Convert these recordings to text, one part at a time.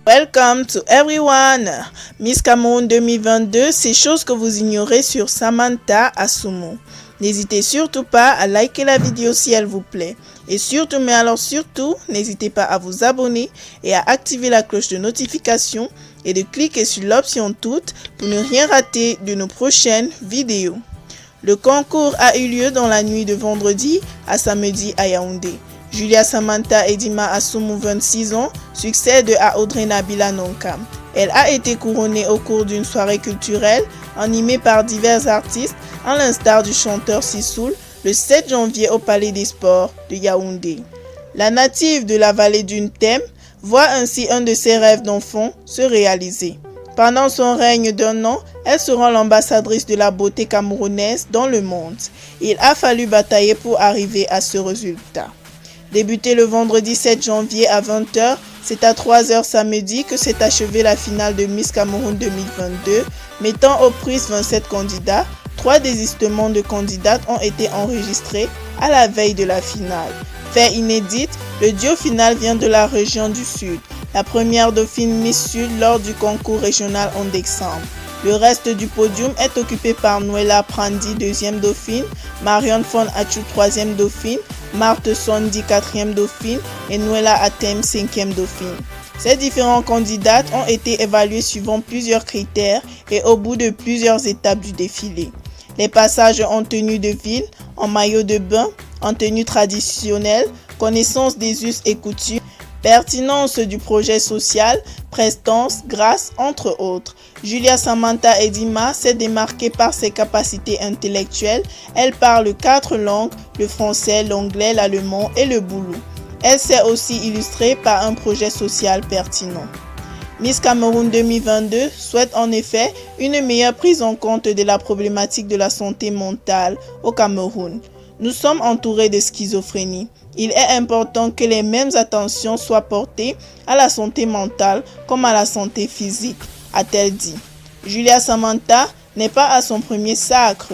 Welcome to everyone! Miss Cameroun 2022, c'est chose que vous ignorez sur Samantha Assoumou. N'hésitez surtout pas à liker la vidéo si elle vous plaît. Et surtout, n'hésitez pas à vous abonner et à activer la cloche de notification et de cliquer sur l'option toutes pour ne rien rater de nos prochaines vidéos. Le concours a eu lieu dans la nuit de vendredi à samedi à Yaoundé. Julia Samantha Edima Assoumou, 26 ans, succède à Audrey Nabila Nonkam. Elle a été couronnée au cours d'une soirée culturelle animée par divers artistes, à l'instar du chanteur Sissoul, le 7 janvier au Palais des Sports de Yaoundé. La native de la vallée d'une Thème voit ainsi un de ses rêves d'enfant se réaliser. Pendant son règne d'1 an, elle sera l'ambassadrice de la beauté camerounaise dans le monde. Il a fallu batailler pour arriver à ce résultat. Débuté le vendredi 7 janvier à 20 h, c'est à 3 h samedi que s'est achevée la finale de Miss Cameroun 2022, mettant aux prises 27 candidats. 3 désistements de candidates ont été enregistrés à la veille de la finale. Fait inédit, le duo final vient de la région du Sud, la première dauphine Miss Sud lors du concours régional en décembre. Le reste du podium est occupé par Noëlla Prandi, 2e dauphine, Marion Fon Achou, 3e dauphine, Marthe Sondi, 4e dauphine et Noëlla Atem, 5e dauphine. Ces différentes candidates ont été évaluées suivant plusieurs critères et au bout de plusieurs étapes du défilé. Les passages en tenue de ville, en maillot de bain, en tenue traditionnelle, connaissance des us et coutumes, pertinence du projet social, prestance, grâce, entre autres. Julia Samantha Edima s'est démarquée par ses capacités intellectuelles. Elle parle 4 langues, le français, l'anglais, l'allemand et le boulou. Elle s'est aussi illustrée par un projet social pertinent. Miss Cameroun 2022 souhaite en effet une meilleure prise en compte de la problématique de la santé mentale au Cameroun. Nous sommes entourés de schizophrénie. Il est important que les mêmes attentions soient portées à la santé mentale comme à la santé physique, a-t-elle dit. Julia Samantha n'est pas à son premier sacre.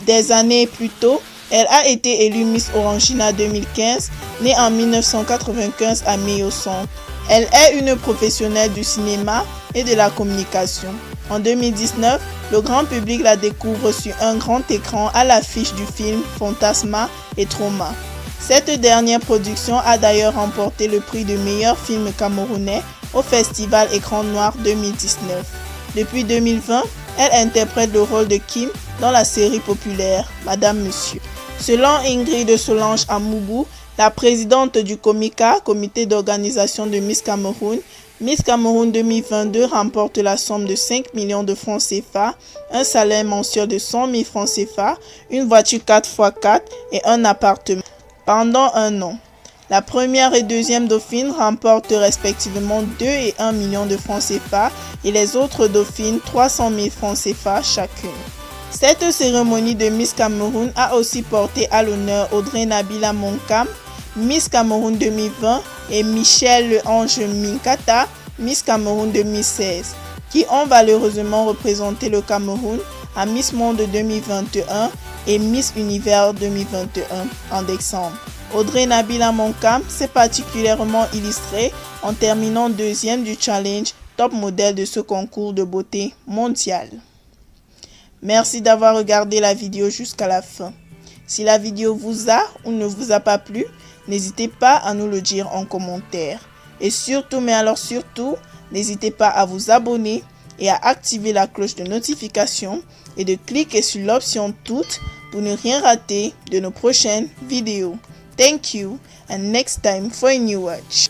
Des années plus tôt, elle a été élue Miss Orangina 2015, née en 1995 à Méoson. Elle est une professionnelle du cinéma et de la communication. En 2019, le grand public la découvre sur un grand écran à l'affiche du film Fantasma et Trauma. Cette dernière production a d'ailleurs remporté le prix de meilleur film camerounais au Festival Écran Noir 2019. Depuis 2020, elle interprète le rôle de Kim dans la série populaire Madame Monsieur. Selon Ingrid Solange Amoubou, la présidente du COMICA, comité d'organisation de Miss Cameroun 2022 remporte la somme de 5 millions de francs CFA, un salaire mensuel de 100 000 francs CFA, une voiture 4x4 et un appartement pendant 1 an. La première et deuxième dauphine remportent respectivement 2 et 1 million de francs CFA et les autres dauphines 300 000 francs CFA chacune. Cette cérémonie de Miss Cameroun a aussi porté à l'honneur Audrey Nabila Nonkam, Miss Cameroun 2020 et Michel Ange Minkata, Miss Cameroun 2016, qui ont valeureusement représenté le Cameroun à Miss Monde 2021 et Miss Univers 2021 en décembre. Audrey Nabila Nonkam s'est particulièrement illustrée en terminant 2e du challenge Top Model de ce concours de beauté mondial. Merci d'avoir regardé la vidéo jusqu'à la fin. Si la vidéo vous a ou ne vous a pas plu, n'hésitez pas à nous le dire en commentaire. Et surtout, n'hésitez pas à vous abonner et à activer la cloche de notification et de cliquer sur l'option toutes pour ne rien rater de nos prochaines vidéos. Thank you and next time for a new watch.